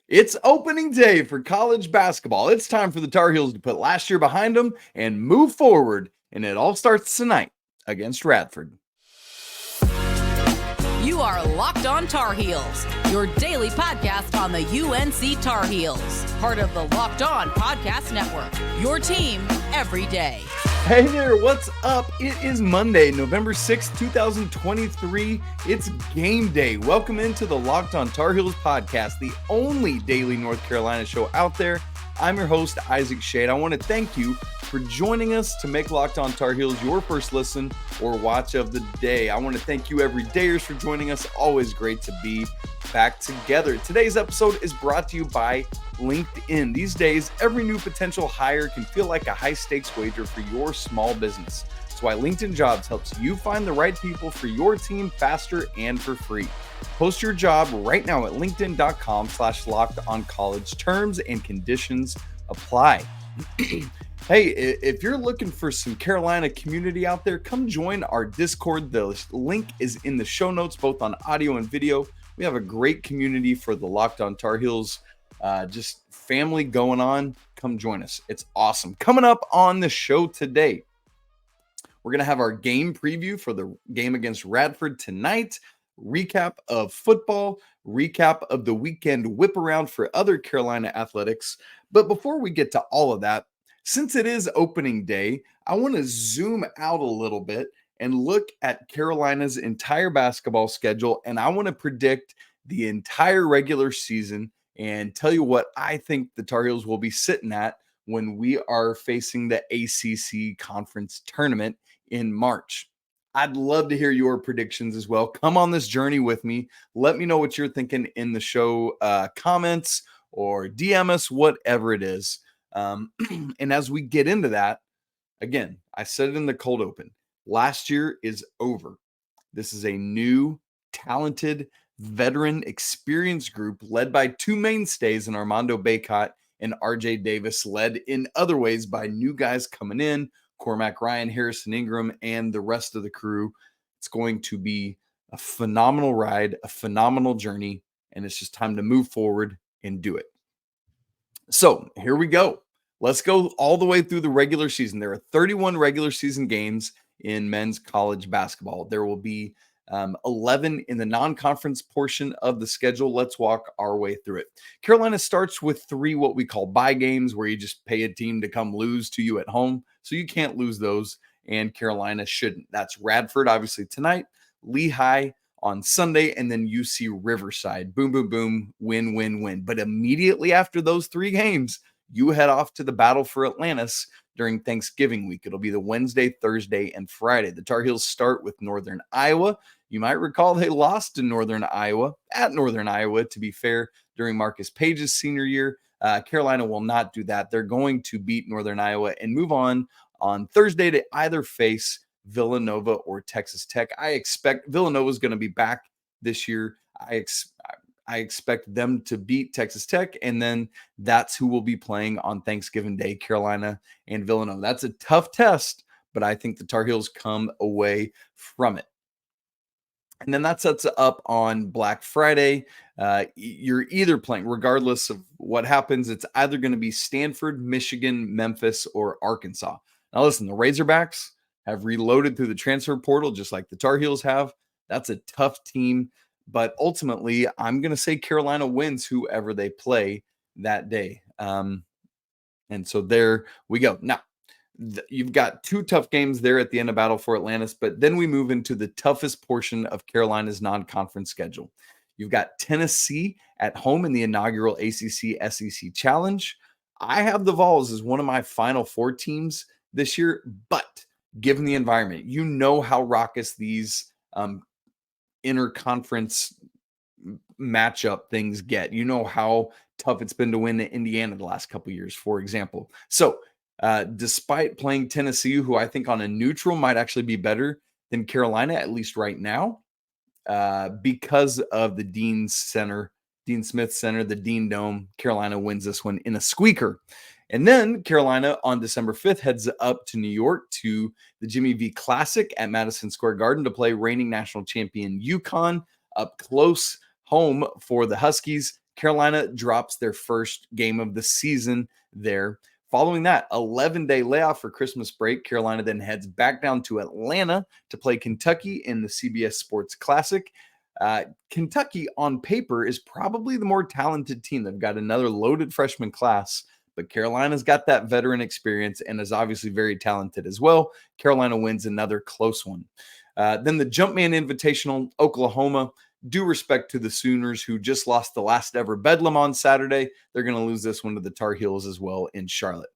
It's opening day for college basketball. It's time for the Tar Heels to put last year behind them and move forward. And it all starts tonight against Radford. You are Locked On Tar Heels, your daily podcast on the UNC Tar Heels. Part of the Locked On Podcast Network, your team every day. Hey there, what's up? It is Monday, November 6th, 2023. It's game day. Welcome into the Locked On Tar Heels podcast, the only daily North Carolina show out there. I'm your host, Isaac Schade. I want to thank you for joining us to make Locked On Tar Heels your first listen or watch of the day. I want to thank you everydayers for joining us. Always great to be back together. Today's episode is brought to you by LinkedIn. These days, every new potential hire can feel like a high-stakes wager for your small business. That's why LinkedIn Jobs helps you find the right people for your team faster and for free. Post your job right now at linkedin.com/lockedoncollege. Terms and conditions apply. Hey, if you're looking for some Carolina community out there, come join our Discord. The link is in the show notes, both on audio and video. We have a great community for the Locked On Tar Heels, just family going on. Come join us. It's awesome. Coming up on the show today, we're going to have our game preview for the game against Radford tonight, recap of football, recap of the weekend whip around for other Carolina athletics. But before we get to all of that, since it is opening day, I want to zoom out a little bit and look at Carolina's entire basketball schedule, and I want to predict the entire regular season and tell you what I think the Tar Heels will be sitting at when we are facing the ACC Conference Tournament in March. I'd love to hear your predictions as well. Come on this journey with me. Let me know what you're thinking in the show comments or DM us, whatever it is. And as we get into that, again, I said it in the cold open. Last year is over. This is a new, talented, veteran, experienced group led by two mainstays in Armando Bacot and RJ Davis, led in other ways by new guys coming in, Cormac Ryan, Harrison Ingram, and the rest of the crew. It's going to be a phenomenal ride, a phenomenal journey, and it's just time to move forward and do it. So here we go. Let's go all the way through the regular season. There are 31 regular season games in men's college basketball. There will be 11 in the non-conference portion of the schedule. Let's walk our way through it. Carolina starts with 3 what we call bye games, where you just pay a team to come lose to you at home. So you can't lose those, and Carolina shouldn't. That's Radford, obviously, tonight, Lehigh on Sunday, and then UC Riverside. Boom, boom, boom, win, win, win. But immediately after those 3 games, you head off to the battle for Atlantis during Thanksgiving week. It'll be the Wednesday, Thursday, and Friday. The Tar Heels start with Northern Iowa. You might recall they lost to Northern Iowa, at Northern Iowa, to be fair, during Marcus Page's senior year. Carolina will not do that. They're going to beat Northern Iowa and move on Thursday to either face Villanova or Texas Tech. I expect Villanova is going to be back this year. I expect them to beat Texas Tech, and then that's who will be playing on Thanksgiving Day, Carolina and Villanova. That's a tough test, but I think the Tar Heels come away from it. And then that sets up on Black Friday. You're either playing, regardless of what happens, it's either going to be Stanford, Michigan, Memphis, or Arkansas. Now listen, the Razorbacks have reloaded through the transfer portal just like the Tar Heels have. That's a tough team. But ultimately, I'm going to say Carolina wins whoever they play that day. And so there we go. Now, you've got 2 tough games there at the end of Battle for Atlantis, but then we move into the toughest portion of Carolina's non-conference schedule. You've got Tennessee at home in the inaugural ACC SEC Challenge. I have the Vols as one of my Final Four teams this year, but given the environment, you know how raucous these interconference matchup things get. You know how tough it's been to win in Indiana the last couple of years, for example. So despite playing Tennessee, who I think on a neutral might actually be better than Carolina, at least right now, because of the Dean Smith Center, the Dean Dome, Carolina wins this one in a squeaker. And then Carolina on December 5th heads up to New York to the Jimmy V Classic at Madison Square Garden to play reigning national champion UConn up close home for the Huskies. Carolina drops their first game of the season there. Following that 11-day layoff for Christmas break, Carolina then heads back down to Atlanta to play Kentucky in the CBS Sports Classic. Kentucky, on paper, is probably the more talented team. They've got another loaded freshman class, but Carolina's got that veteran experience and is obviously very talented as well. Carolina wins another close one. Then the Jumpman Invitational, Oklahoma. Due respect to the Sooners, who just lost the last ever Bedlam on Saturday. They're going to lose this one to the Tar Heels as well in Charlotte.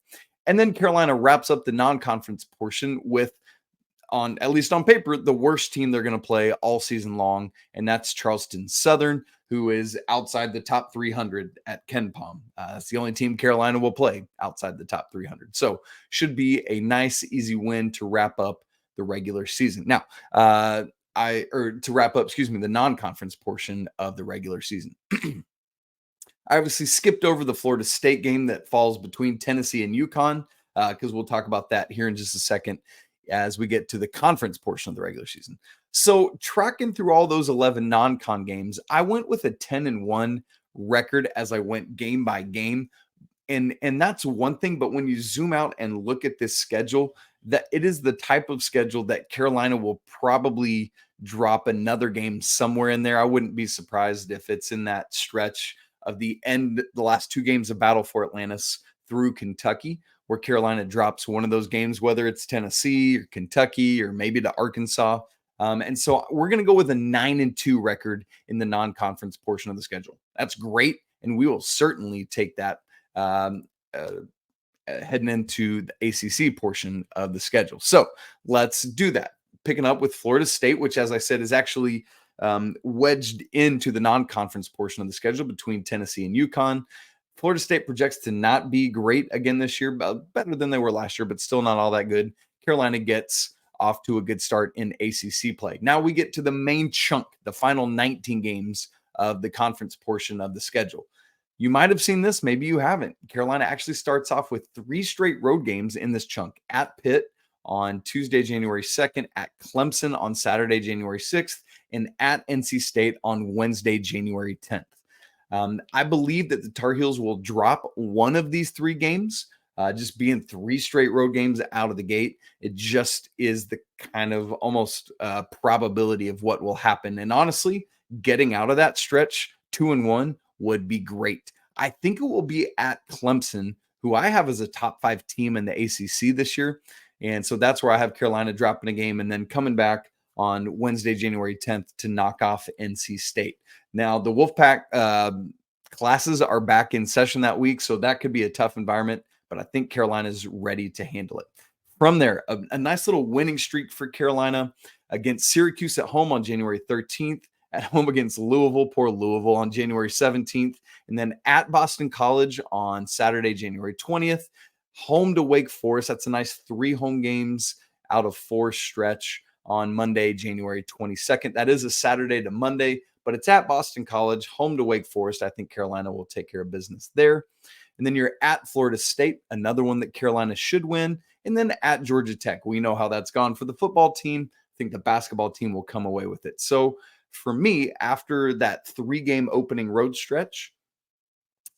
And then Carolina wraps up the non-conference portion with, at least on paper, the worst team they're going to play all season long, and that's Charleston Southern, who is outside the top 300 at KenPom. That's the only team Carolina will play outside the top 300. So should be a nice, easy win to wrap up the regular season. Now, the non-conference portion of the regular season. I obviously skipped over the Florida State game that falls between Tennessee and UConn, because we'll talk about that here in just a second as we get to the conference portion of the regular season. So tracking through all those 11 non-con games, I went with a 10-1 record as I went game by game. And that's one thing, but when you zoom out and look at this schedule, that it is the type of schedule that Carolina will probably drop another game somewhere in there. I wouldn't be surprised if it's in that stretch of the last two games of Battle for Atlantis through Kentucky, where Carolina drops one of those games, whether it's Tennessee or Kentucky or maybe to Arkansas. And so we're going to go with a 9-2 record in the non-conference portion of the schedule. That's great, and we will certainly take that heading into the ACC portion of the schedule. So let's do that. Picking up with Florida State, which, as I said, is actually wedged into the non-conference portion of the schedule between Tennessee and UConn. Florida State projects to not be great again this year, better than they were last year, but still not all that good. Carolina gets off to a good start in ACC play. Now we get to the main chunk, the final 19 games of the conference portion of the schedule. You might have seen this, maybe you haven't. Carolina actually starts off with 3 straight road games in this chunk: at Pitt on Tuesday, January 2nd, at Clemson on Saturday, January 6th, and at NC State on Wednesday, January 10th. I believe that the Tar Heels will drop one of these 3 games, just being 3 straight road games out of the gate. It just is the kind of almost probability of what will happen. And honestly, getting out of that stretch 2-1 would be great. I think it will be at Clemson, who I have as a top 5 team in the ACC this year. And so that's where I have Carolina dropping a game and then coming back on Wednesday, January 10th to knock off NC State. Now, the Wolfpack classes are back in session that week, so that could be a tough environment, but I think Carolina's ready to handle it. From there, a nice little winning streak for Carolina against Syracuse at home on January 13th, at home against Louisville, poor Louisville, on January 17th, and then at Boston College on Saturday, January 20th, home to Wake Forest. That's a nice 3 home games out of 4 stretch on Monday, January 22nd. That is a Saturday to Monday, but it's at Boston College, home to Wake Forest. I think Carolina will take care of business there. And then you're at Florida State, another one that Carolina should win. And then at Georgia Tech. We know how that's gone for the football team. I think the basketball team will come away with it. So for me, after that 3-game opening road stretch,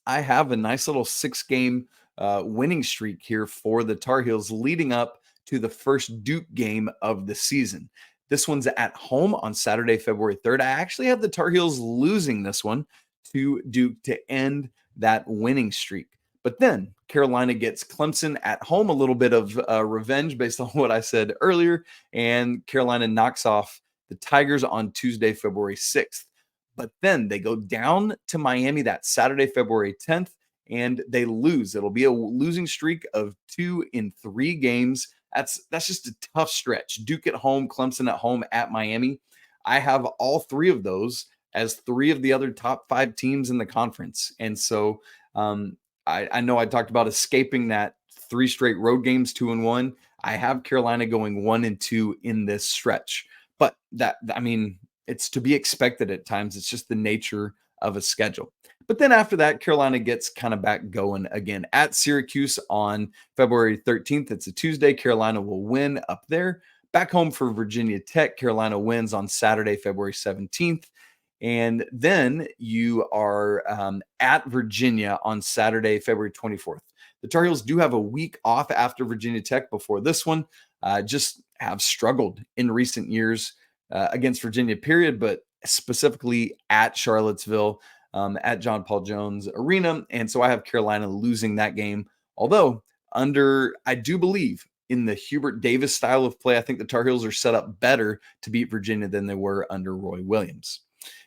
I have a nice little 6-game winning streak here for the Tar Heels leading up to the first Duke game of the season. This one's at home on Saturday, February 3rd. I actually have the Tar Heels losing this one to Duke to end that winning streak. But then Carolina gets Clemson at home, a little bit of revenge based on what I said earlier, and Carolina knocks off the Tigers on Tuesday, February 6th. But then they go down to Miami that Saturday, February 10th, and they lose. It'll be a losing streak of 2 in 3 games. That's just a tough stretch. Duke at home, Clemson at home, at Miami. I have all 3 of those as 3 of the other top 5 teams in the conference. And so I know I talked about escaping that 3 straight road games, 2-1. I have Carolina going 1-2 in this stretch. But it's to be expected at times. It's just the nature of a schedule. But then after that, Carolina gets kind of back going again at Syracuse on February 13th. It's a Tuesday. Carolina will win up there. Back home for Virginia Tech, Carolina wins on Saturday, February 17th. And then you are at Virginia on Saturday, February 24th. The Tar Heels do have a week off after Virginia Tech before this one. Just have struggled in recent years against Virginia, period, but specifically at Charlottesville, at John Paul Jones Arena. And so I have Carolina losing that game. Although I do believe in the Hubert Davis style of play, I think the Tar Heels are set up better to beat Virginia than they were under Roy Williams.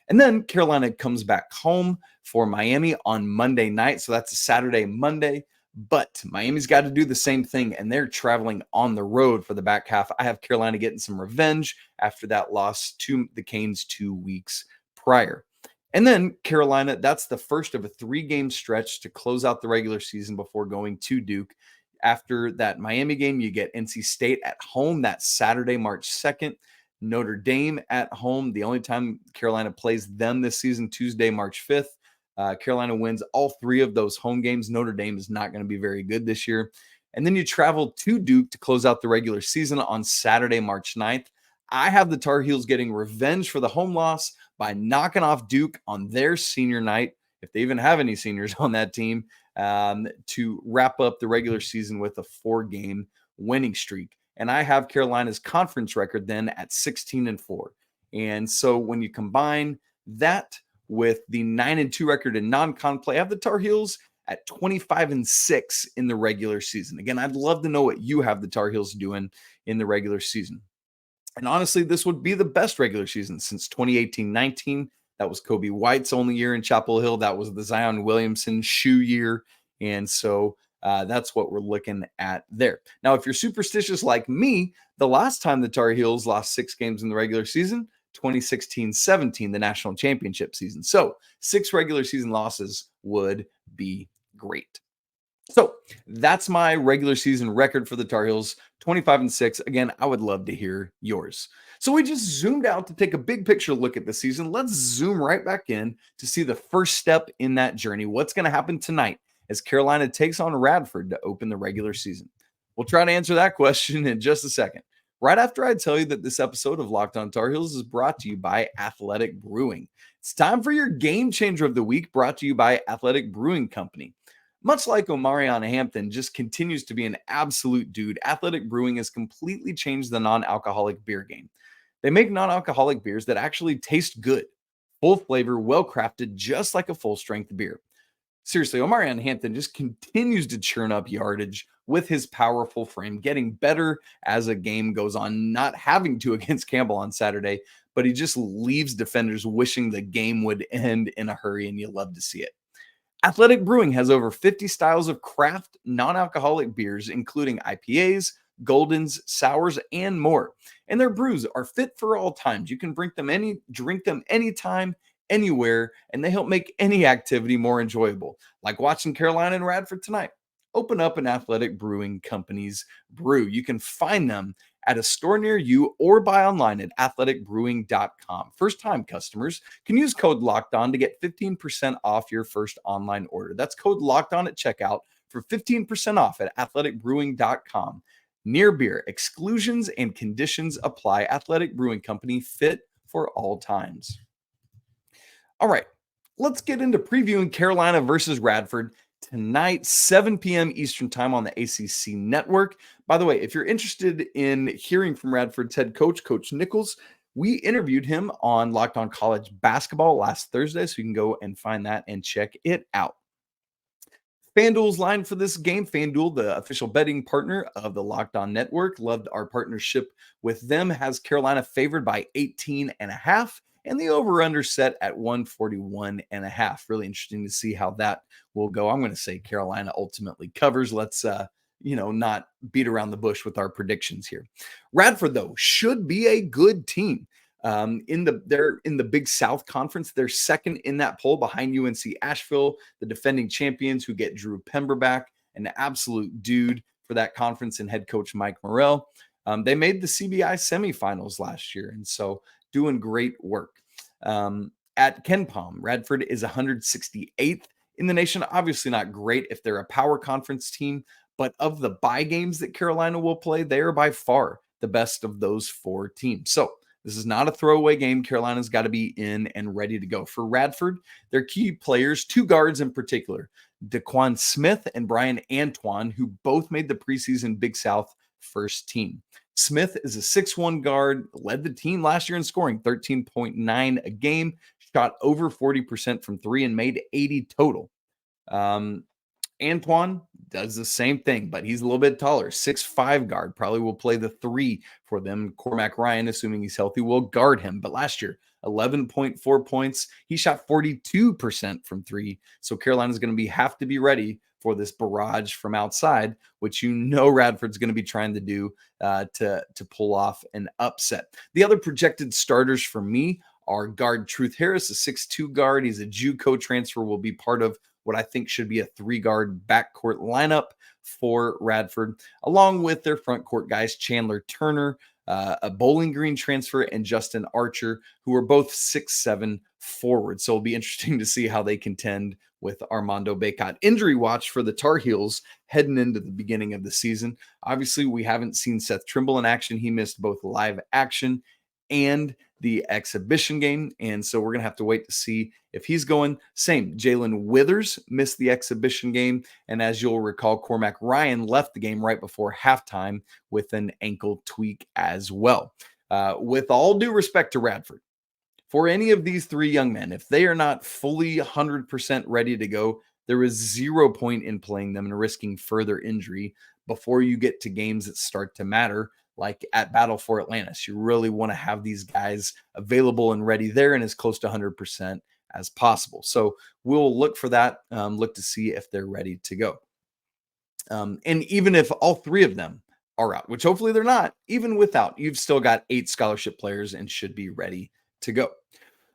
And then Carolina comes back home for Miami on Monday night. So that's a Saturday, Monday. But Miami's got to do the same thing, and they're traveling on the road for the back half. I have Carolina getting some revenge after that loss to the Canes 2 weeks prior. And then Carolina, that's the first of a 3-game stretch to close out the regular season before going to Duke. After that Miami game, you get NC State at home. That's Saturday, March 2nd. Notre Dame at home. The only time Carolina plays them this season, Tuesday, March 5th. Carolina wins all 3 of those home games. Notre Dame is not going to be very good this year. And then you travel to Duke to close out the regular season on Saturday, March 9th. I have the Tar Heels getting revenge for the home loss by knocking off Duke on their senior night, if they even have any seniors on that team, to wrap up the regular season with a 4-game winning streak. And I have Carolina's conference record then at 16-4. And so when you combine that with the 9-2 record in non-con play, I have the Tar Heels at 25-6 in the regular season. Again, I'd love to know what you have the Tar Heels doing in the regular season. And honestly, this would be the best regular season since 2018-19. That was Kobe White's only year in Chapel Hill. That was the Zion Williamson shoe year. And so that's what we're looking at there. Now, if you're superstitious like me, the last time the Tar Heels lost 6 games in the regular season, 2016-17, the national championship season. So 6 regular season losses would be great. So that's my regular season record for the Tar Heels, 25-6. Again, I would love to hear yours. So we just zoomed out to take a big picture look at the season. Let's zoom right back in to see the first step in that journey. What's going to happen tonight as Carolina takes on Radford to open the regular season? We'll try to answer that question in just a second. Right after I tell you that this episode of Locked On Tar Heels is brought to you by Athletic Brewing. It's time for your game changer of the week, brought to you by Athletic Brewing Company. Much like Omarion Hampton just continues to be an absolute dude, Athletic Brewing has completely changed the non-alcoholic beer game. They make non-alcoholic beers that actually taste good, full flavor, well-crafted, just like a full-strength beer. Seriously, Omarion Hampton just continues to churn up yardage with his powerful frame, getting better as a game goes on, not having to against Campbell on Saturday, but he just leaves defenders wishing the game would end in a hurry, and you love to see it. Athletic Brewing has over 50 styles of craft non-alcoholic beers, including IPAs, Goldens, sours, and more. And their brews are fit for all times. You can drink them anytime, anywhere, and they help make any activity more enjoyable, like watching Carolina and Radford tonight. Open up an Athletic Brewing Company's brew. You can find them at a store near you or buy online at athleticbrewing.com. First-time customers can use code LOCKEDON to get 15% off your first online order. That's code LOCKEDON at checkout for 15% off at athleticbrewing.com. Near beer, exclusions and conditions apply. Athletic Brewing Company, fit for all times. All right, let's get into previewing Carolina versus Radford tonight, 7 p.m. Eastern time on the ACC network. By the way, if you're interested in hearing from Radford's head coach, Coach Nichols, we interviewed him on Locked On College Basketball last Thursday, so you can go and find that and check it out. FanDuel's line for this game, FanDuel, the official betting partner of the Locked On Network, loved our partnership with them, has Carolina favored by 18.5. And the over-under set at 141.5. Really interesting to see how that will go. I'm going to say Carolina ultimately covers. Let's, not beat around the bush with our predictions here. Radford, though, should be a good team. They're in the Big South Conference. They're second in that poll behind UNC Asheville, the defending champions who get Drew Pember back, an absolute dude for that conference, and head coach Mike Morrell. They made the CBI semifinals last year, and so doing great work. At Ken Palm, Radford is 168th in the nation. Obviously not great if they're a power conference team, but of the bye games that Carolina will play, they are by far the best of those 4 teams. So This is not a throwaway game. Carolina's got to be in and ready to go. For Radford, their key players, 2 guards in particular, Daquan Smith and Brian Antoine, who both made the preseason Big South first team. Smith is a 6'1 guard, led the team last year in scoring, 13.9 a game, shot over 40% from 3 and made 80 total. Antoine does the same thing, but he's a little bit taller, 6'5 guard, probably will play the 3 for them. Cormac Ryan, assuming he's healthy, will guard him. But last year, 11.4 points. He shot 42% from 3. So Carolina's going to have to be ready for this barrage from outside, which Radford's going to be trying to do to pull off an upset. The other projected starters for me are guard Truth Harris, a 6'2 guard. He's a JUCO transfer, will be part of what I think should be a 3-guard backcourt lineup for Radford, along with their front court guys, Chandler Turner, a Bowling Green transfer, and Justin Archer, who are both 6'7 forwards. So it'll be interesting to see how they contend with Armando Bacot. Injury watch for the Tar Heels heading into the beginning of the season. Obviously, we haven't seen Seth Trimble in action. He missed both live action and the exhibition game, and so we're going to have to wait to see if he's going. Same, Jalen Withers missed the exhibition game, and as you'll recall, Cormac Ryan left the game right before halftime with an ankle tweak as well. With all due respect to Radford, for any of these 3 young men, if they are not fully 100% ready to go, there is 0 point in playing them and risking further injury before you get to games that start to matter, like at Battle for Atlantis. You really want to have these guys available and ready there and as close to 100% as possible. So we'll look for that, look to see if they're ready to go. And even if all 3 of them are out, which hopefully they're not, even without, you've still got 8 scholarship players and should be ready to go.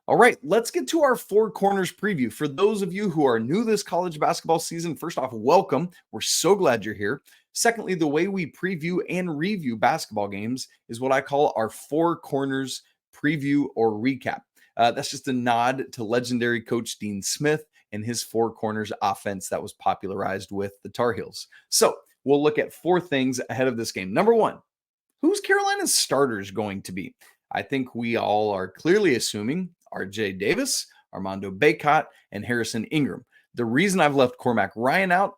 All right, let's get to our 4 corners preview. For those of you who are new this college basketball season, first off, welcome. We're so glad you're here. Secondly, the way we preview and review basketball games is what I call our 4 corners preview or recap. That's just a nod to legendary coach Dean Smith and his 4 corners offense that was popularized with the Tar Heels. So we'll look at 4 things ahead of this game. Number 1, who's Carolina's starters going to be? I think we all are clearly assuming RJ Davis, Armando Bacot, and Harrison Ingram. The reason I've left Cormac Ryan out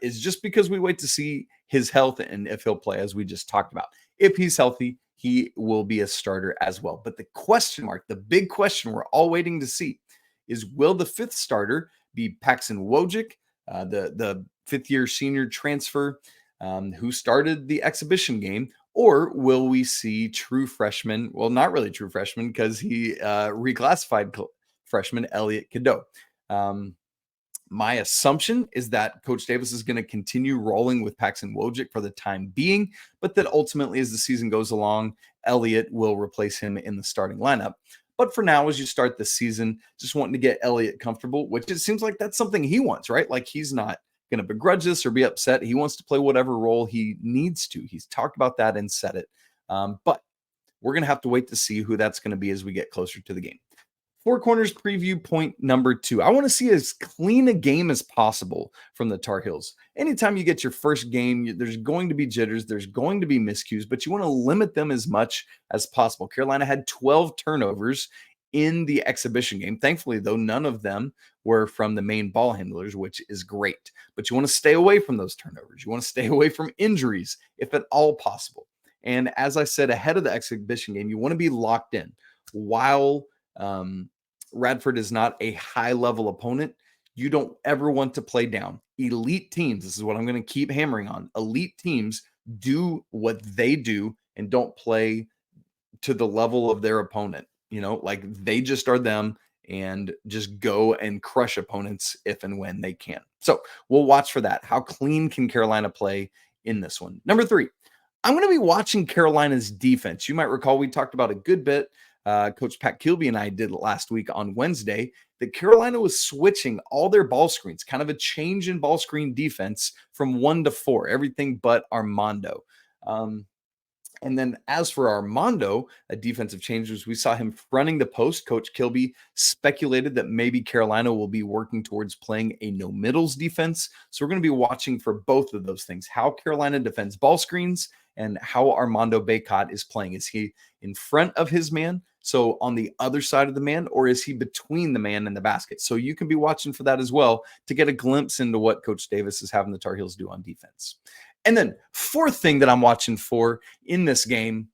is just because we wait to see his health and if he'll play, as we just talked about. If he's healthy, he will be a starter as well. But the question mark, the big question we're all waiting to see is, will the 5th starter be Paxson Wojcik, the 5th-year senior transfer who started the exhibition game, or will we see true freshman, well, not really true freshman because he reclassified freshman Elliot Cadeau. My assumption is that Coach Davis is going to continue rolling with Paxson Wojcik for the time being, but that ultimately as the season goes along, Elliot will replace him in the starting lineup. But for now, as you start the season, just wanting to get Elliot comfortable, which it seems like that's something he wants, right? Like he's not going to begrudge this or be upset. He wants to play whatever role he needs to. He's talked about that and said it. But we're going to have to wait to see who that's going to be as we get closer to the game. 4 corners preview point number 2. I want to see as clean a game as possible from the Tar Heels. Anytime you get your first game, there's going to be jitters, there's going to be miscues, but you want to limit them as much as possible. Carolina had 12 turnovers in the exhibition game. Thankfully, though, none of them were from the main ball handlers, which is great. But you want to stay away from those turnovers. You want to stay away from injuries, if at all possible. And as I said, ahead of the exhibition game, you want to be locked in. While Radford is not a high-level opponent, you don't ever want to play down. Elite teams, this is what I'm going to keep hammering on. Elite teams do what they do and don't play to the level of their opponent. You know, like they just are them and just go and crush opponents if and when they can. So we'll watch for that. How clean can Carolina play in this one? Number 3, I'm going to be watching Carolina's defense. You might recall we talked about a good bit. Coach Pat Kilby and I did last week on Wednesday that Carolina was switching all their ball screens, kind of a change in ball screen defense from 1 to 4, everything but Armando. And then as for Armando, a defensive changes, we saw him fronting the post. Coach Kilby speculated that maybe Carolina will be working towards playing a no middles defense. So we're going to be watching for both of those things, how Carolina defends ball screens and how Armando Bacot is playing. Is he in front of his man, so on the other side of the man, or is he between the man and the basket? So you can be watching for that as well to get a glimpse into what Coach Davis is having the Tar Heels do on defense. And then fourth thing that I'm watching for in this game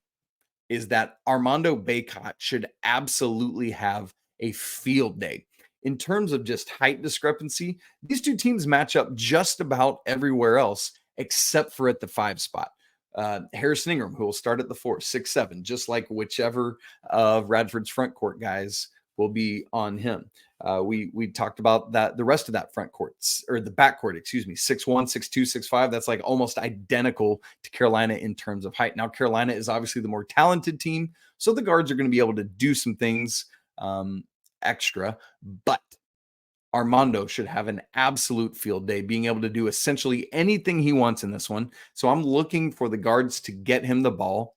is that Armando Bacot should absolutely have a field day. In terms of just height discrepancy, these two teams match up just about everywhere else except for at the 5 spot. Harrison Ingram, who will start at the 4, 6'7", just like whichever of Radford's front court guys will be on him. We talked about that, the rest of that front court, or the backcourt, 6'1", 6'2", 6'5". That's like almost identical to Carolina in terms of height. Now, Carolina is obviously the more talented team, so the guards are going to be able to do some things extra, but Armando should have an absolute field day, being able to do essentially anything he wants in this one. So I'm looking for the guards to get him the ball,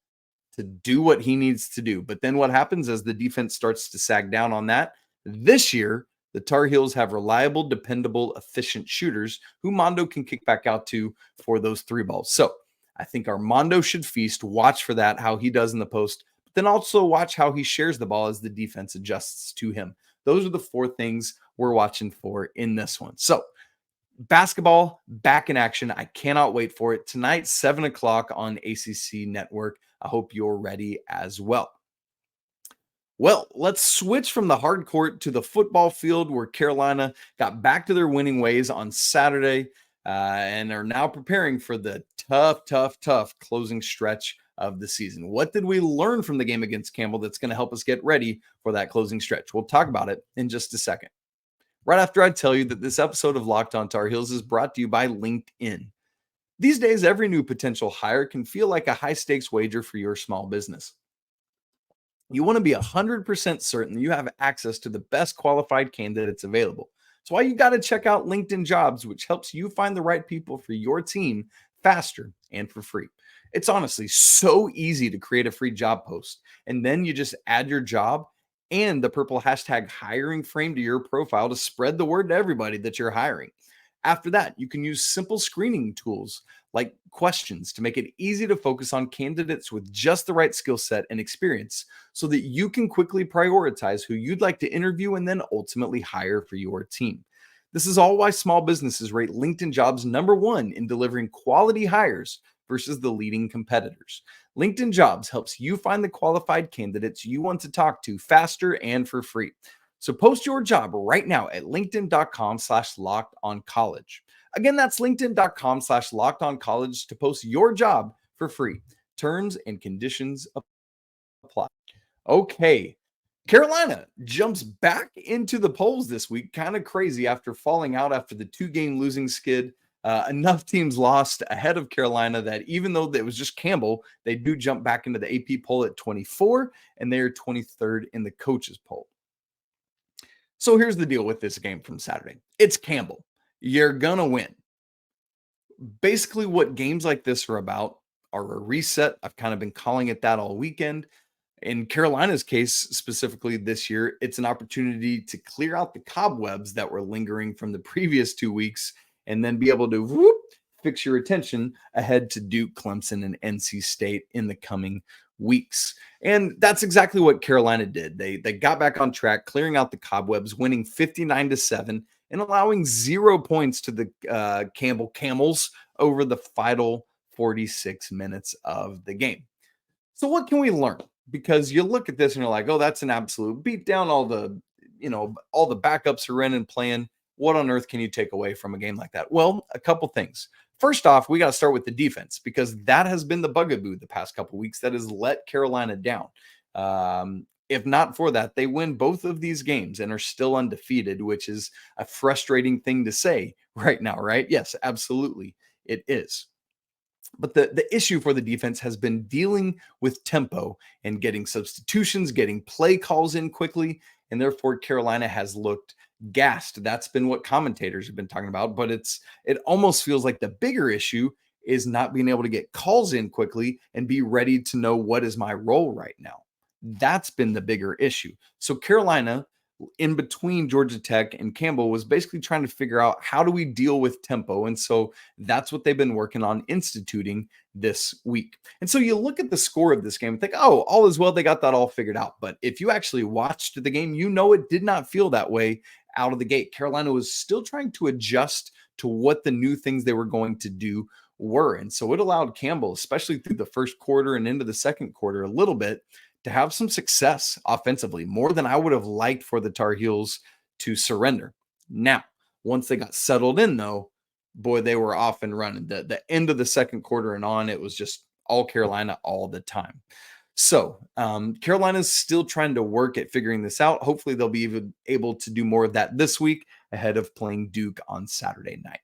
to do what he needs to do. But then what happens as the defense starts to sag down on that? This year, the Tar Heels have reliable, dependable, efficient shooters who Mondo can kick back out to for those 3 balls. So I think Armando should feast. Watch for that, how he does in the post, but then also watch how he shares the ball as the defense adjusts to him. Those are the 4 things we're watching for in this one. So basketball back in action. I cannot wait for it. Tonight, 7 o'clock on ACC Network. I hope you're ready as well. Well, let's switch from the hard court to the football field, where Carolina got back to their winning ways on Saturday and are now preparing for the tough closing stretch of the season. What did we learn from the game against Campbell that's going to help us get ready for that closing stretch? We'll talk about it in just a second. Right after I tell you that this episode of Locked On Tar Heels is brought to you by LinkedIn. These days, every new potential hire can feel like a high-stakes wager for your small business. You want to be 100% certain you have access to the best qualified candidates available. That's why you got to check out LinkedIn Jobs, which helps you find the right people for your team faster and for free. It's honestly so easy to create a free job post, and then you just add your job and the purple hashtag hiring frame to your profile to spread the word to everybody that you're hiring. After that, you can use simple screening tools like questions to make it easy to focus on candidates with just the right skill set and experience so that you can quickly prioritize who you'd like to interview and then ultimately hire for your team. This is all why small businesses rate LinkedIn Jobs #1 in delivering quality hires versus the leading competitors. LinkedIn Jobs helps you find the qualified candidates you want to talk to faster and for free. So post your job right now at linkedin.com/lockedoncollege. Again, that's linkedin.com/lockedoncollege to post your job for free. Terms and conditions apply. Okay. Carolina jumps back into the polls this week. Kind of crazy after falling out after the 2-game losing skid. Enough teams lost ahead of Carolina that even though it was just Campbell, they do jump back into the AP poll at 24, and they are 23rd in the coaches poll. So here's the deal with this game from Saturday. It's Campbell. You're going to win. Basically, what games like this are about are a reset. I've kind of been calling it that all weekend. In Carolina's case, specifically this year, it's an opportunity to clear out the cobwebs that were lingering from the previous 2 weeks and then be able to fix your attention ahead to Duke, Clemson, and NC State in the coming weeks. And that's exactly what Carolina did. They got back on track, clearing out the cobwebs, winning 59-7 and allowing 0 points to the Campbell Camels over the final 46 minutes of the game. So what can we learn? Because you look at this and you're like, oh, that's an absolute beatdown. All the backups are in and playing. What on earth can you take away from a game like that? Well, a couple things. First off, we got to start with the defense, because that has been the bugaboo the past couple weeks that has let Carolina down. If not for that, they win both of these games and are still undefeated, which is a frustrating thing to say right now, right? Yes, absolutely, it is. But the issue for the defense has been dealing with tempo and getting substitutions, getting play calls in quickly, and therefore Carolina has looked gassed. That's been what commentators have been talking about, but it almost feels like the bigger issue is not being able to get calls in quickly and be ready to know what is my role right now. That's been the bigger issue. So Carolina, in between Georgia Tech and Campbell, was basically trying to figure out how do we deal with tempo. And so that's what they've been working on instituting this week. And so you look at the score of this game and think, oh, all is well. They got that all figured out. But if you actually watched the game, you know it did not feel that way out of the gate. Carolina was still trying to adjust to what the new things they were going to do were. And so it allowed Campbell, especially through the first quarter and into the second quarter a little bit, to have some success offensively, more than I would have liked for the Tar Heels to surrender. Now, once they got settled in, though, boy, they were off and running. The end of the second quarter and on, it was just all Carolina all the time. So Carolina's still trying to work at figuring this out. Hopefully they'll be even able to do more of that this week ahead of playing Duke on Saturday night.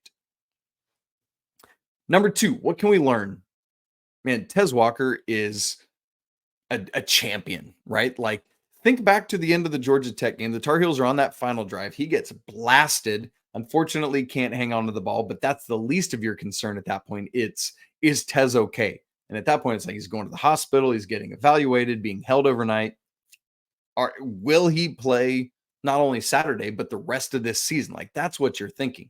Number 2, what can we learn? Man, Tez Walker is a champion, right? Like, think back to the end of the Georgia Tech game. The Tar Heels are on that final drive. He gets blasted. Unfortunately, can't hang on to the ball, but that's the least of your concern at that point. Is Tez okay? And at that point, it's like he's going to the hospital. He's getting evaluated, being held overnight. Will he play not only Saturday, but the rest of this season? Like, that's what you're thinking.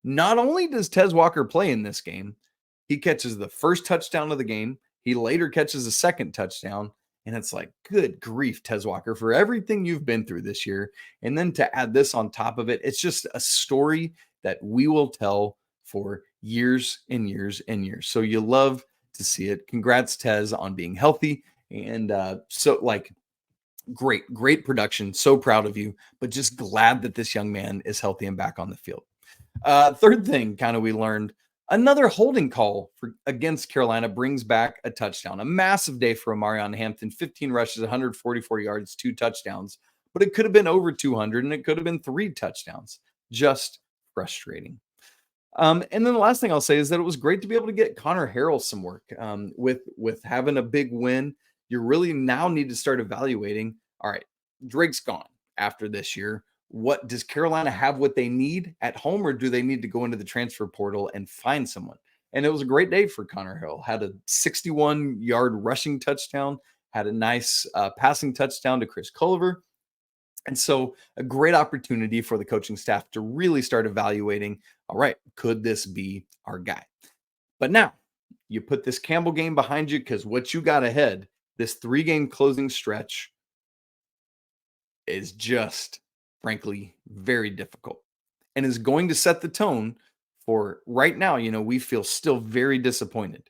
Not only does Tez Walker play in this game, he catches the first touchdown of the game. He later catches a second touchdown, and it's like, good grief, Tez Walker, for everything you've been through this year. And then to add this on top of it, it's just a story that we will tell for years and years and years. So you love to see it. Congrats, Tez, on being healthy. And great production. So proud of you, but just glad that this young man is healthy and back on the field. Third thing we learned, another holding call against Carolina brings back a touchdown. A massive day for Omarion Hampton, 15 rushes, 144 yards, 2 touchdowns. But it could have been over 200, and it could have been 3 touchdowns. Just frustrating. And then the last thing I'll say is that it was great to be able to get Connor Harrell some work. With having a big win, you really now need to start evaluating, all right, Drake's gone after this year. What does Carolina have what they need at home, or do they need to go into the transfer portal and find someone? And it was a great day for Connor Harrell. Had a 61-yard rushing touchdown, had a nice passing touchdown to Chris Culver. And so a great opportunity for the coaching staff to really start evaluating, all right, could this be our guy? But now you put this Campbell game behind you, because what you got ahead, this 3-game closing stretch, is just, frankly, very difficult and is going to set the tone for right now. We feel still very disappointed.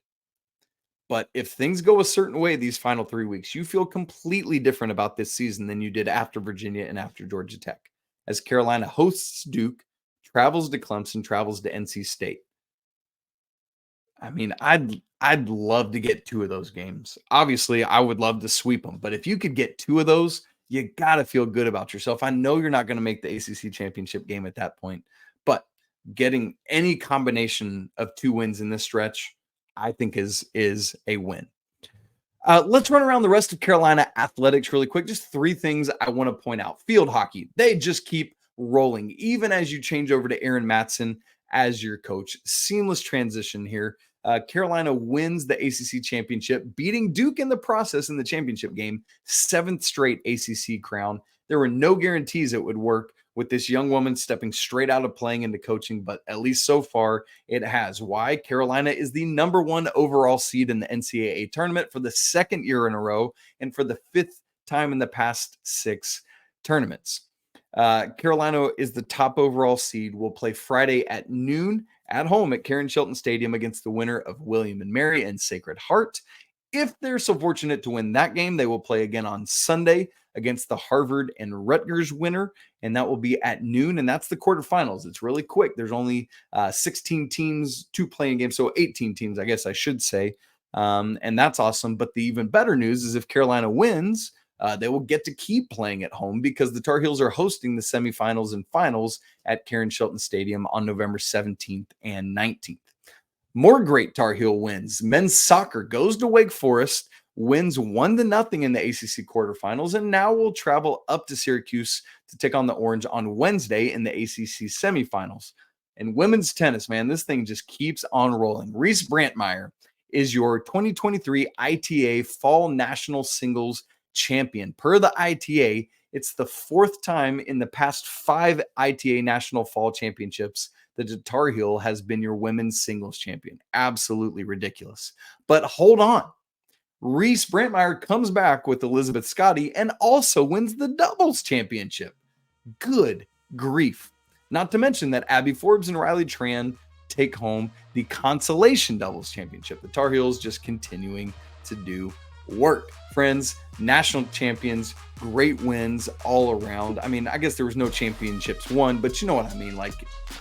But if things go a certain way these final 3 weeks, you feel completely different about this season than you did after Virginia and after Georgia Tech. As Carolina hosts Duke, travels to Clemson, travels to NC State. I mean, I'd love to get 2 of those games. Obviously, I would love to sweep them. But if you could get 2 of those, you got to feel good about yourself. I know you're not going to make the ACC championship game at that point, but getting any combination of 2 wins in this stretch, I think is a win. Let's run around the rest of Carolina athletics really quick. Just 3 things I want to point out. Field hockey, they just keep rolling, even as you change over to Aaron Matson as your coach. Seamless transition here. Carolina wins the ACC championship, beating Duke in the process in the championship game, 7th straight ACC crown. There were no guarantees it would work with this young woman stepping straight out of playing into coaching, but at least so far it has. Why? Carolina is the number 1 overall seed in the NCAA tournament for the 2nd year in a row and for the 5th time in the past 6 tournaments. Carolina is the top overall seed. Will play Friday at noon at home at Karen Shelton Stadium against the winner of William and Mary and Sacred Heart. If they're so fortunate to win that game, they will play again on Sunday against the Harvard and Rutgers winner, and that will be at noon, and that's the quarterfinals. It's really quick. There's only 16 teams, 2 playing games, so 18 teams, I guess I should say, and that's awesome. But the even better news is if Carolina wins, they will get to keep playing at home, because the Tar Heels are hosting the semifinals and finals at Karen Shelton Stadium on November 17th and 19th. More great Tar Heel wins. Men's soccer goes to Wake Forest, wins 1-0 in the ACC quarterfinals, and now will travel up to Syracuse to take on the Orange on Wednesday in the ACC semifinals. And women's tennis, man, this thing just keeps on rolling. Reese Brantmeyer is your 2023 ITA Fall National Singles Champion. Per the ITA, it's the fourth time in the past 5 ITA National Fall Championships that the Tar Heel has been your women's singles champion. Absolutely ridiculous. But hold on. Reese Brantmeyer comes back with Elizabeth Schade and also wins the doubles championship. Good grief. Not to mention that Abby Forbes and Riley Tran take home the consolation doubles championship. The Tar Heels just continuing to do work. Friends, national champions, great wins all around. I mean, I guess there was no championships won, but you know what I mean. Like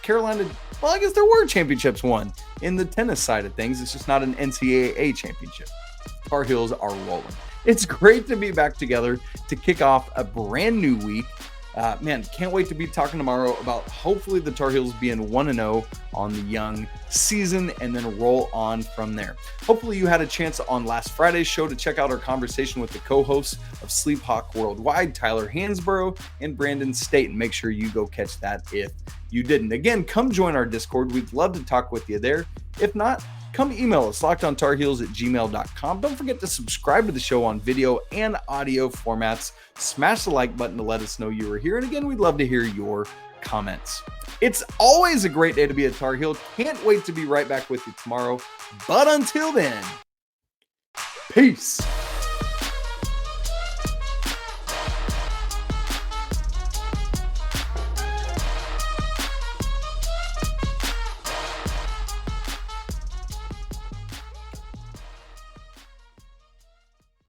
Carolina, well, I guess there were championships won in the tennis side of things. It's just not an NCAA championship. Tar Heels are rolling. It's great to be back together to kick off a brand new week. Man, can't wait to be talking tomorrow about hopefully the Tar Heels being 1-0 on the young season and then roll on from there. Hopefully you had a chance on last Friday's show to check out our conversation with the co-hosts of Sleep Hawk Worldwide, Tyler Hansborough and Brandon Staten. Make sure you go catch that if you didn't. Again, come join our Discord. We'd love to talk with you there. If not, come email us, lockedontarheels@gmail.com. Don't forget to subscribe to the show on video and audio formats. Smash the like button to let us know you were here. And again, we'd love to hear your comments. It's always a great day to be a Tar Heel. Can't wait to be right back with you tomorrow. But until then, peace.